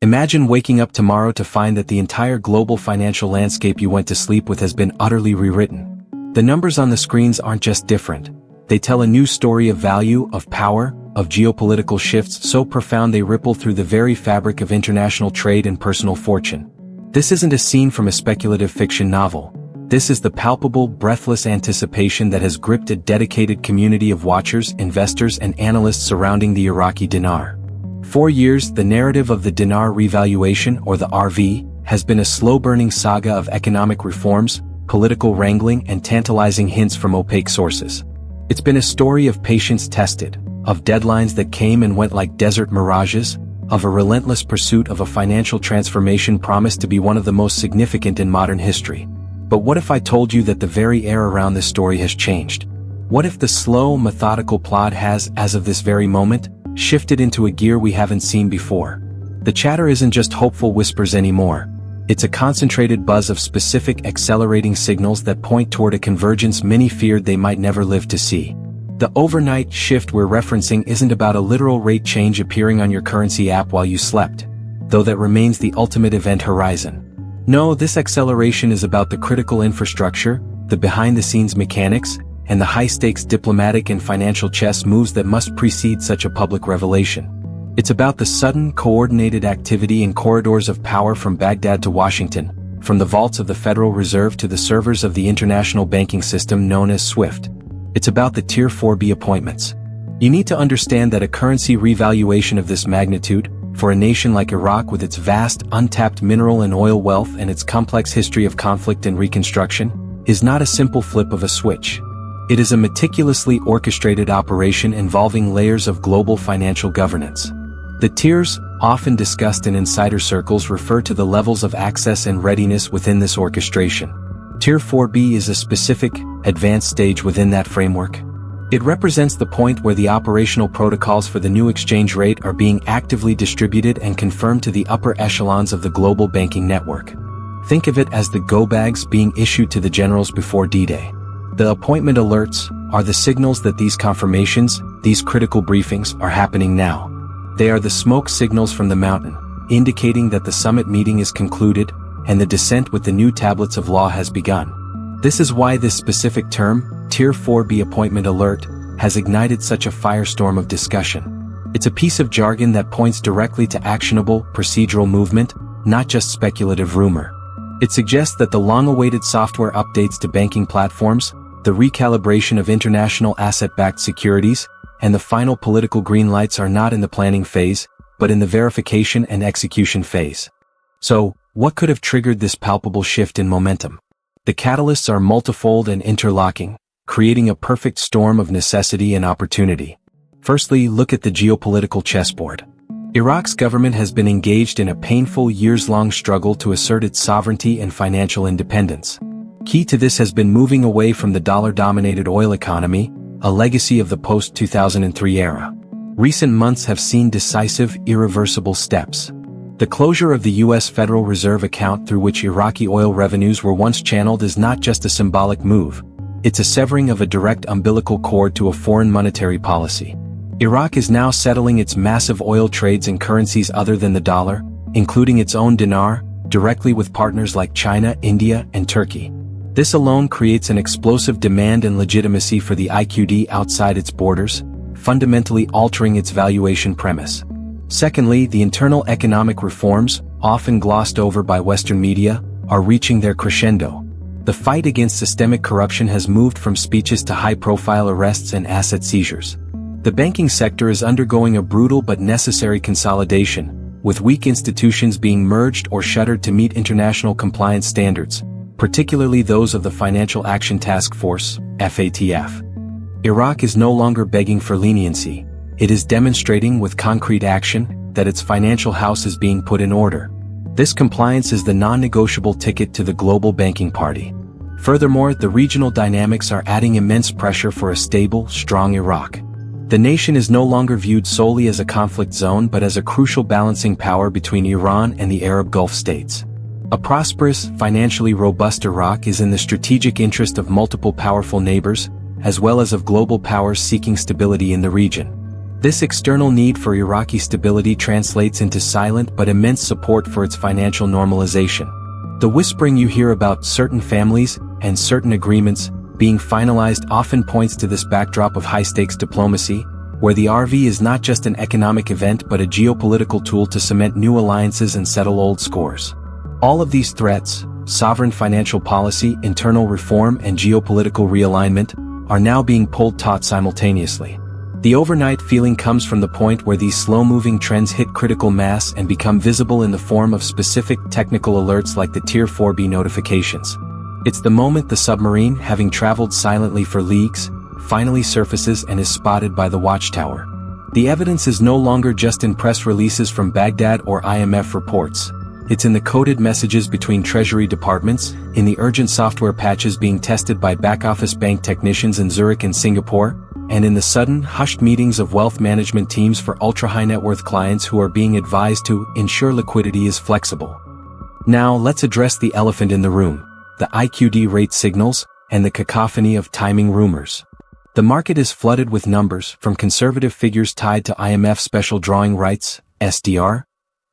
Imagine waking up tomorrow to find that the entire global financial landscape you went to sleep with has been utterly rewritten. The numbers on the screens aren't just different. They tell a new story of value, of power, of geopolitical shifts so profound they ripple through the very fabric of international trade and personal fortune. This isn't a scene from a speculative fiction novel. This is the palpable, breathless anticipation that has gripped a dedicated community of watchers, investors, and analysts surrounding the Iraqi dinar. For years, the narrative of the dinar revaluation, or the RV, has been a slow-burning saga of economic reforms, political wrangling, and tantalizing hints from opaque sources. It's been a story of patience tested, of deadlines that came and went like desert mirages, of a relentless pursuit of a financial transformation promised to be one of the most significant in modern history. But what if I told you that the very air around this story has changed? What if the slow, methodical plot has, as of this very moment, shifted into a gear we haven't seen before? The chatter isn't just hopeful whispers anymore. It's a concentrated buzz of specific accelerating signals that point toward a convergence many feared they might never live to see. The overnight shift we're referencing isn't about a literal rate change appearing on your currency app while you slept, though that remains the ultimate event horizon. No, this acceleration is about the critical infrastructure, the behind-the-scenes mechanics, and the high-stakes diplomatic and financial chess moves that must precede such a public revelation. It's about the sudden, coordinated activity in corridors of power from Baghdad to Washington, from the vaults of the Federal Reserve to the servers of the international banking system known as SWIFT. It's about the Tier 4B appointments. You need to understand that a currency revaluation of this magnitude, for a nation like Iraq with its vast, untapped mineral and oil wealth and its complex history of conflict and reconstruction, is not a simple flip of a switch. It is a meticulously orchestrated operation involving layers of global financial governance. The tiers, often discussed in insider circles, refer to the levels of access and readiness within this orchestration. Tier 4B is a specific, advanced stage within that framework. It represents the point where the operational protocols for the new exchange rate are being actively distributed and confirmed to the upper echelons of the global banking network. Think of it as the go-bags being issued to the generals before D-Day. The appointment alerts are the signals that these confirmations, these critical briefings, are happening now. They are the smoke signals from the mountain, indicating that the summit meeting is concluded and the descent with the new tablets of law has begun. This is why this specific term, Tier 4B appointment alert, has ignited such a firestorm of discussion. It's a piece of jargon that points directly to actionable, procedural movement, not just speculative rumor. It suggests that the long-awaited software updates to banking platforms, the recalibration of international asset-backed securities, and the final political green lights are not in the planning phase, but in the verification and execution phase. So, what could have triggered this palpable shift in momentum? The catalysts are multifold and interlocking, creating a perfect storm of necessity and opportunity. Firstly, look at the geopolitical chessboard. Iraq's government has been engaged in a painful years-long struggle to assert its sovereignty and financial independence. Key to this has been moving away from the dollar-dominated oil economy, a legacy of the post-2003 era. Recent months have seen decisive, irreversible steps. The closure of the U.S. Federal Reserve account through which Iraqi oil revenues were once channeled is not just a symbolic move. It's a severing of a direct umbilical cord to a foreign monetary policy. Iraq is now settling its massive oil trades in currencies other than the dollar, including its own dinar, directly with partners like China, India, and Turkey. This alone creates an explosive demand and legitimacy for the IQD outside its borders, fundamentally altering its valuation premise. Secondly, the internal economic reforms, often glossed over by Western media, are reaching their crescendo. The fight against systemic corruption has moved from speeches to high-profile arrests and asset seizures. The banking sector is undergoing a brutal but necessary consolidation, with weak institutions being merged or shuttered to meet international compliance standards, particularly those of the Financial Action Task Force, FATF. Iraq is no longer begging for leniency. It is demonstrating with concrete action that its financial house is being put in order. This compliance is the non-negotiable ticket to the global banking party. Furthermore, the regional dynamics are adding immense pressure for a stable, strong Iraq. The nation is no longer viewed solely as a conflict zone but as a crucial balancing power between Iran and the Arab Gulf states. A prosperous, financially robust Iraq is in the strategic interest of multiple powerful neighbors, as well as of global powers seeking stability in the region. This external need for Iraqi stability translates into silent but immense support for its financial normalization. The whispering you hear about certain families and certain agreements being finalized often points to this backdrop of high-stakes diplomacy, where the RV is not just an economic event but a geopolitical tool to cement new alliances and settle old scores. All of these threats, sovereign financial policy, internal reform, and geopolitical realignment, are now being pulled taut simultaneously. The overnight feeling comes from the point where these slow-moving trends hit critical mass and become visible in the form of specific technical alerts like the Tier 4B notifications. It's the moment the submarine, having traveled silently for leagues, finally surfaces and is spotted by the watchtower. The evidence is no longer just in press releases from Baghdad or IMF reports. It's in the coded messages between treasury departments, in the urgent software patches being tested by back-office bank technicians in Zurich and Singapore, and in the sudden, hushed meetings of wealth management teams for ultra-high-net-worth clients who are being advised to ensure liquidity is flexible. Now let's address the elephant in the room: the IQD rate signals and the cacophony of timing rumors. The market is flooded with numbers, from conservative figures tied to IMF special drawing rights, SDR,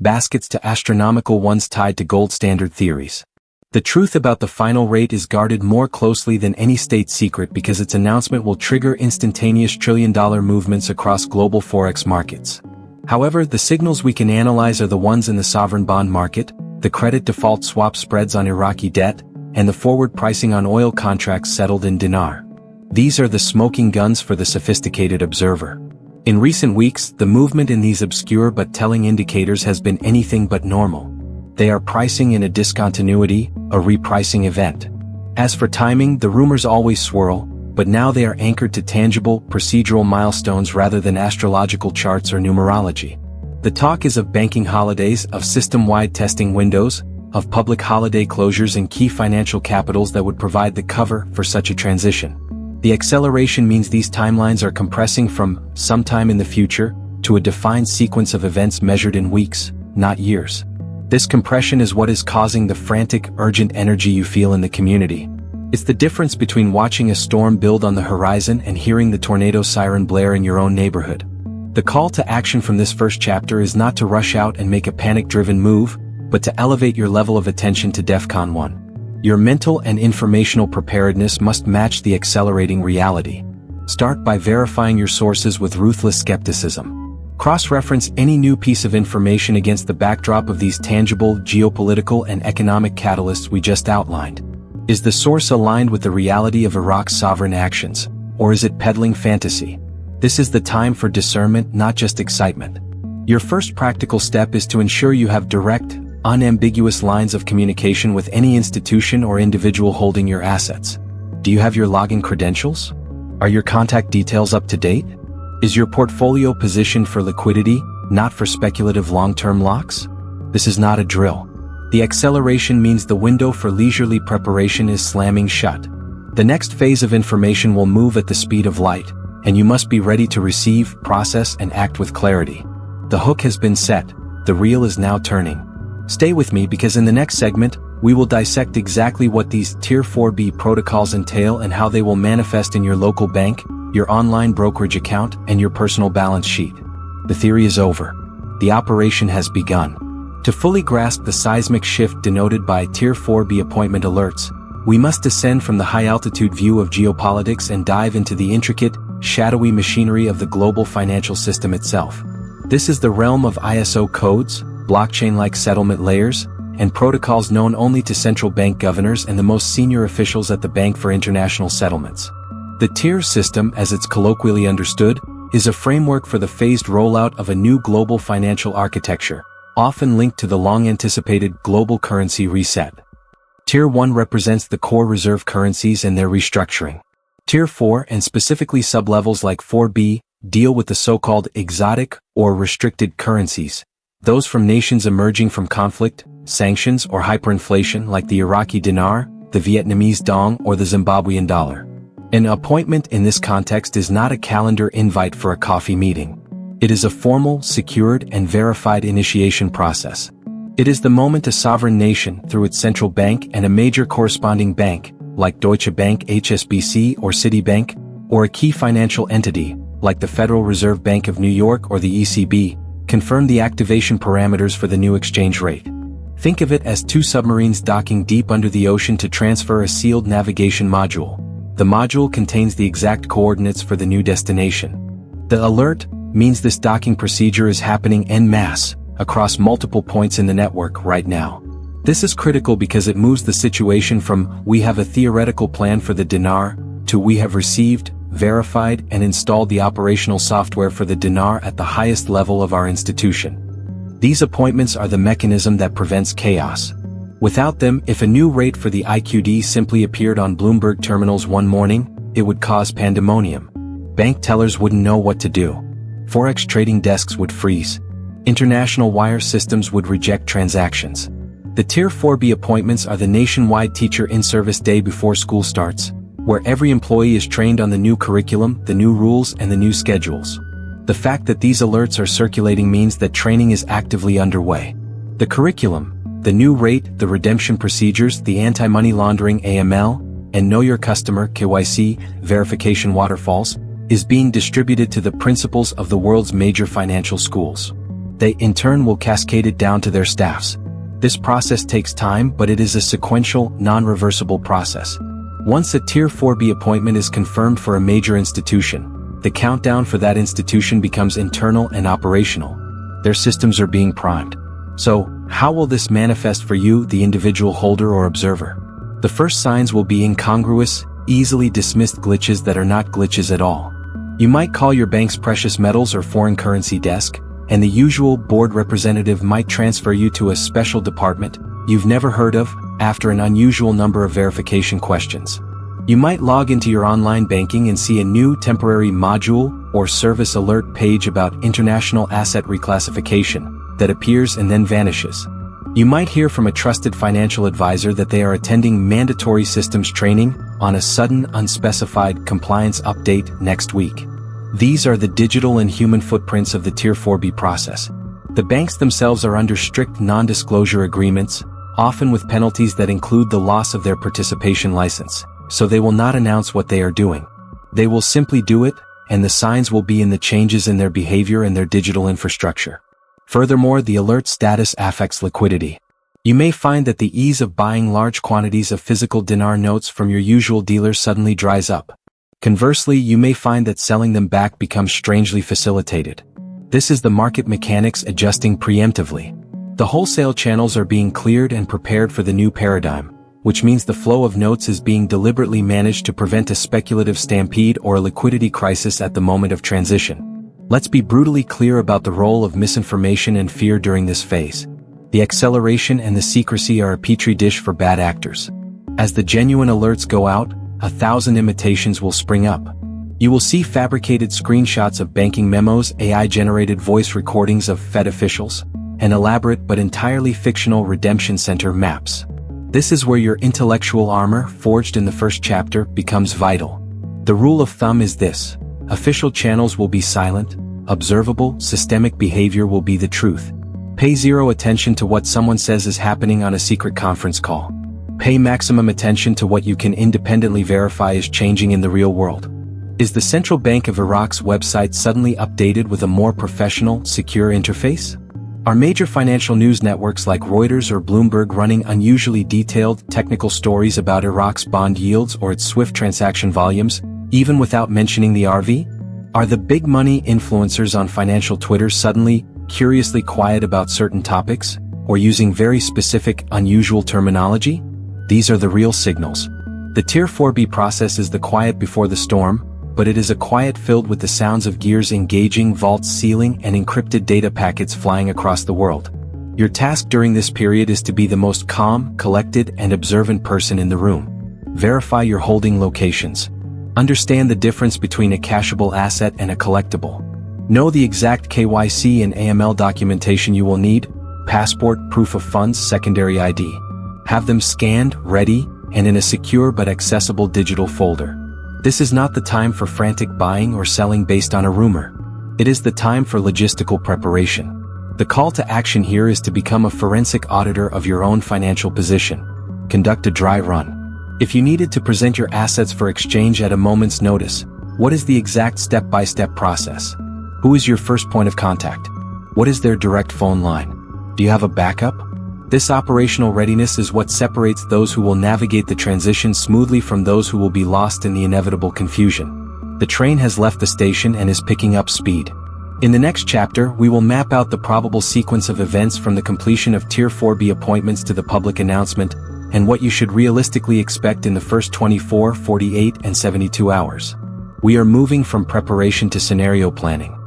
baskets to astronomical ones tied to gold standard theories. The truth about the final rate is guarded more closely than any state secret because its announcement will trigger instantaneous trillion-dollar movements across global Forex markets. However, the signals we can analyze are the ones in the sovereign bond market, the credit default swap spreads on Iraqi debt, and the forward pricing on oil contracts settled in dinar. These are the smoking guns for the sophisticated observer. In recent weeks, the movement in these obscure but telling indicators has been anything but normal. They are pricing in a discontinuity, a repricing event. As for timing, the rumors always swirl, but now they are anchored to tangible, procedural milestones rather than astrological charts or numerology. The talk is of banking holidays, of system-wide testing windows, of public holiday closures in key financial capitals that would provide the cover for such a transition. The acceleration means these timelines are compressing from sometime in the future to a defined sequence of events measured in weeks, not years. This compression is what is causing the frantic, urgent energy you feel in the community. It's the difference between watching a storm build on the horizon and hearing the tornado siren blare in your own neighborhood. The call to action from this first chapter is not to rush out and make a panic-driven move, but to elevate your level of attention to DEFCON 1. Your mental and informational preparedness must match the accelerating reality. Start by verifying your sources with ruthless skepticism. Cross-reference any new piece of information against the backdrop of these tangible geopolitical and economic catalysts we just outlined. Is the source aligned with the reality of Iraq's sovereign actions, or is it peddling fantasy? This is the time for discernment, not just excitement. Your first practical step is to ensure you have direct, unambiguous lines of communication with any institution or individual holding your assets. Do you have your login credentials? Are your contact details up to date? Is your portfolio positioned for liquidity, not for speculative long-term locks? This is not a drill. The acceleration means the window for leisurely preparation is slamming shut. The next phase of information will move at the speed of light, and you must be ready to receive, process, and act with clarity. The hook has been set, the reel is now turning. Stay with me because in the next segment, we will dissect exactly what these Tier 4B protocols entail and how they will manifest in your local bank, your online brokerage account, and your personal balance sheet. The theory is over. The operation has begun. To fully grasp the seismic shift denoted by Tier 4B appointment alerts, we must descend from the high-altitude view of geopolitics and dive into the intricate, shadowy machinery of the global financial system itself. This is the realm of ISO codes, blockchain-like settlement layers, and protocols known only to central bank governors and the most senior officials at the Bank for International Settlements. The tier system, as it's colloquially understood, is a framework for the phased rollout of a new global financial architecture, often linked to the long-anticipated global currency reset. Tier 1 represents the core reserve currencies and their restructuring. Tier 4, and specifically sublevels like 4B, deal with the so-called exotic or restricted currencies, those from nations emerging from conflict, sanctions, or hyperinflation like the Iraqi dinar, the Vietnamese dong, or the Zimbabwean dollar. An appointment in this context is not a calendar invite for a coffee meeting. It is a formal, secured, and verified initiation process. It is the moment a sovereign nation, through its central bank and a major corresponding bank, like Deutsche Bank, HSBC, or Citibank, or a key financial entity, like the Federal Reserve Bank of New York or the ECB, confirm the activation parameters for the new exchange rate. Think of it as two submarines docking deep under the ocean to transfer a sealed navigation module. The module contains the exact coordinates for the new destination. The alert means this docking procedure is happening en masse, across multiple points in the network right now. This is critical because it moves the situation from "we have a theoretical plan for the dinar" to "we have received, verified, and installed the operational software for the dinar at the highest level of our institution." These appointments are the mechanism that prevents chaos. Without them, if a new rate for the IQD simply appeared on Bloomberg terminals one morning, it would cause pandemonium. Bank tellers wouldn't know what to do. Forex trading desks would freeze. International wire systems would reject transactions. The Tier 4B appointments are the nationwide teacher in-service day before school starts, where every employee is trained on the new curriculum, the new rules, and the new schedules. The fact that these alerts are circulating means that training is actively underway. The curriculum, the new rate, the redemption procedures, the anti-money laundering AML, and Know Your Customer KYC verification waterfalls, is being distributed to the principals of the world's major financial schools. They in turn will cascade it down to their staffs. This process takes time, but it is a sequential, non-reversible process. Once a Tier 4B appointment is confirmed for a major institution, the countdown for that institution becomes internal and operational. Their systems are being primed. So, how will this manifest for you, the individual holder or observer? The first signs will be incongruous, easily dismissed glitches that are not glitches at all. You might call your bank's precious metals or foreign currency desk, and the usual board representative might transfer you to a special department you've never heard of after an unusual number of verification questions. You might log into your online banking and see a new temporary module or service alert page about international asset reclassification that appears and then vanishes. You might hear from a trusted financial advisor that they are attending mandatory systems training on a sudden unspecified compliance update next week. These are the digital and human footprints of the Tier 4B process. The banks themselves are under strict non-disclosure agreements, often with penalties that include the loss of their participation license, so they will not announce what they are doing. They will simply do it, and the signs will be in the changes in their behavior and their digital infrastructure. Furthermore, the alert status affects liquidity. You may find that the ease of buying large quantities of physical dinar notes from your usual dealer suddenly dries up. Conversely, you may find that selling them back becomes strangely facilitated. This is the market mechanics adjusting preemptively. The wholesale channels are being cleared and prepared for the new paradigm, which means the flow of notes is being deliberately managed to prevent a speculative stampede or a liquidity crisis at the moment of transition. Let's be brutally clear about the role of misinformation and fear during this phase. The acceleration and the secrecy are a petri dish for bad actors. As the genuine alerts go out, 1,000 imitations will spring up. You will see fabricated screenshots of banking memos, AI-generated voice recordings of Fed officials, and elaborate but entirely fictional redemption center maps. This is where your intellectual armor, forged in the first chapter, becomes vital. The rule of thumb is this: official channels will be silent, observable, systemic behavior will be the truth. Pay zero attention to what someone says is happening on a secret conference call. Pay maximum attention to what you can independently verify is changing in the real world. Is the Central Bank of Iraq's website suddenly updated with a more professional, secure interface? Are major financial news networks like Reuters or Bloomberg running unusually detailed, technical stories about Iraq's bond yields or its SWIFT transaction volumes, even without mentioning the RV? Are the big money influencers on financial Twitter suddenly, curiously quiet about certain topics, or using very specific, unusual terminology? These are the real signals. The Tier 4B process is the quiet before the storm, but it is a quiet filled with the sounds of gears engaging, vaults sealing, and encrypted data packets flying across the world. Your task during this period is to be the most calm, collected, and observant person in the room. Verify your holding locations. Understand the difference between a cashable asset and a collectible. Know the exact KYC and AML documentation you will need: passport, proof of funds, secondary ID. Have them scanned, ready, and in a secure but accessible digital folder. This is not the time for frantic buying or selling based on a rumor. It is the time for logistical preparation. The call to action here is to become a forensic auditor of your own financial position. Conduct a dry run. If you needed to present your assets for exchange at a moment's notice, What is the exact step-by-step process? Who is your first point of contact? What is their direct phone line? Do you have a backup? This operational readiness is what separates those who will navigate the transition smoothly from those who will be lost in the inevitable confusion. The train has left the station and is picking up speed. In the next chapter, we will map out the probable sequence of events from the completion of Tier 4B appointments to the public announcement, and what you should realistically expect in the first 24, 48, and 72 hours. We are moving from preparation to scenario planning.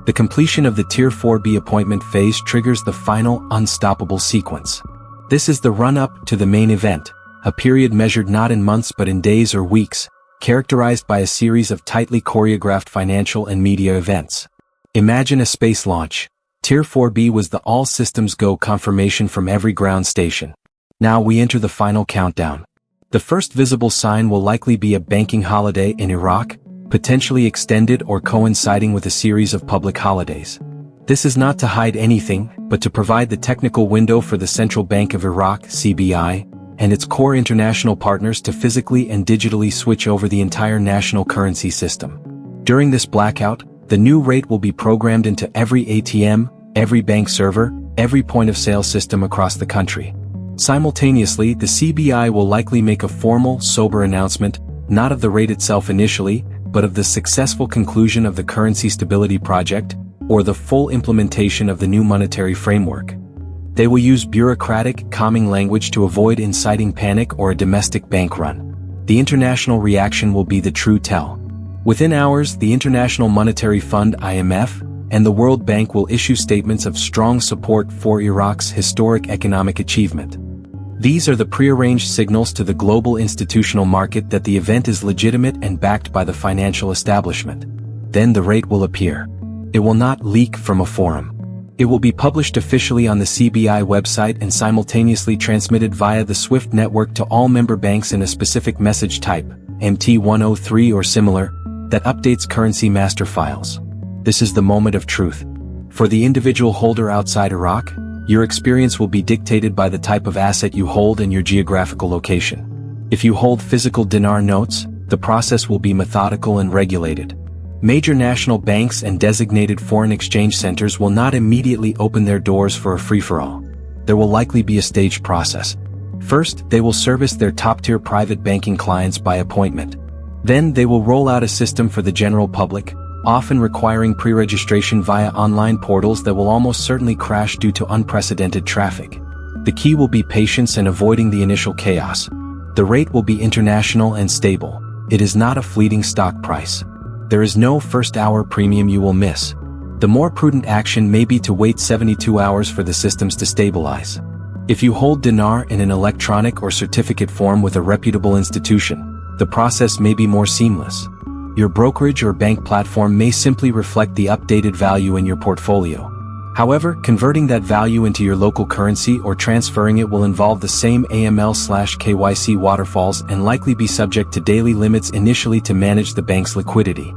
The completion of the Tier 4B appointment phase triggers the final, unstoppable sequence. This is the run-up to the main event, a period measured not in months but in days or weeks, characterized by a series of tightly choreographed financial and media events. Imagine a space launch. Tier 4B was the all-systems-go confirmation from every ground station. Now we enter the final countdown. The first visible sign will likely be a banking holiday in Iraq, potentially extended or coinciding with a series of public holidays. This is not to hide anything, but to provide the technical window for the Central Bank of Iraq, CBI, and its core international partners to physically and digitally switch over the entire national currency system. During this blackout, the new rate will be programmed into every ATM, every bank server, every point-of-sale system across the country. Simultaneously, the CBI will likely make a formal, sober announcement, not of the rate itself initially, but of the successful conclusion of the Currency Stability Project, or the full implementation of the new monetary framework. They will use bureaucratic, calming language to avoid inciting panic or a domestic bank run. The international reaction will be the true tell. Within hours, the International Monetary Fund (IMF) and the World Bank will issue statements of strong support for Iraq's historic economic achievement. These are the prearranged signals to the global institutional market that the event is legitimate and backed by the financial establishment. Then the rate will appear. It will not leak from a forum. It will be published officially on the CBI website and simultaneously transmitted via the SWIFT network to all member banks in a specific message type, MT103 or similar, that updates currency master files. This is the moment of truth. For the individual holder outside Iraq, your experience will be dictated by the type of asset you hold and your geographical location. If you hold physical dinar notes, the process will be methodical and regulated. Major national banks and designated foreign exchange centers will not immediately open their doors for a free-for-all. There will likely be a staged process. First, they will service their top-tier private banking clients by appointment. Then they will roll out a system for the general public, often requiring pre-registration via online portals that will almost certainly crash due to unprecedented traffic. The key will be patience and avoiding the initial chaos. The rate will be international and stable. It is not a fleeting stock price. There is no first-hour premium you will miss. The more prudent action may be to wait 72 hours for the systems to stabilize. If you hold dinar in an electronic or certificate form with a reputable institution, the process may be more seamless. Your brokerage or bank platform may simply reflect the updated value in your portfolio. However, converting that value into your local currency or transferring it will involve the same AML/KYC waterfalls and likely be subject to daily limits initially to manage the bank's liquidity.